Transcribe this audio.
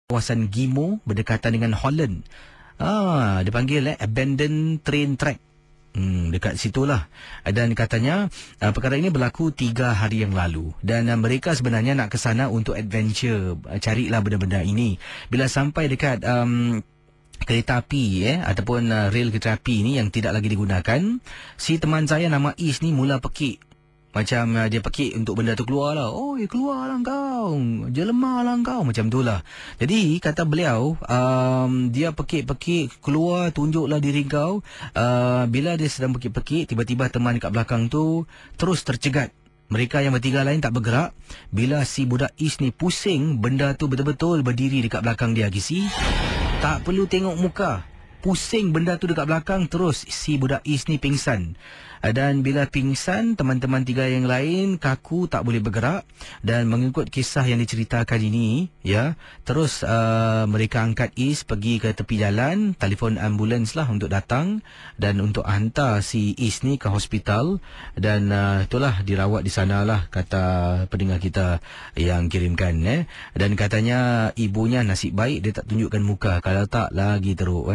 kawasan Gimo berdekatan dengan Holland. Dia panggil abandoned train track. Dekat situlah. Dan katanya perkara ini berlaku 3 hari yang lalu. Dan mereka sebenarnya nak ke sana untuk adventure, carilah benda-benda ini. Bila sampai dekat kereta api ataupun rel kereta api ni yang tidak lagi digunakan, si teman saya nama Is ni mula pekik. Macam dia pekik untuk benda tu keluar lah. Oi, keluarlah kau. Jelemalah kau. Macam tu lah. Jadi, kata beliau, dia pekik-pekik, keluar, tunjuklah diri kau. Bila dia sedang pekik-pekik, tiba-tiba teman kat belakang tu terus tercegat. Mereka yang bertiga lain tak bergerak. Bila si budak Is ni pusing, benda tu betul-betul berdiri dekat belakang dia, Gisi. Tak perlu tengok muka. Pusing benda tu dekat belakang, terus si budak Is ni pingsan. Dan bila pingsan, teman-teman 3 yang lain kaku tak boleh bergerak. Dan mengikut kisah yang diceritakan ini, terus mereka angkat Is pergi ke tepi jalan, telefon ambulans lah untuk datang dan untuk hantar si Is ni ke hospital. Dan itulah dirawat di sana lah, kata pendengar kita yang kirimkan. Dan katanya ibunya nasib baik dia tak tunjukkan muka, kalau tak lagi teruk.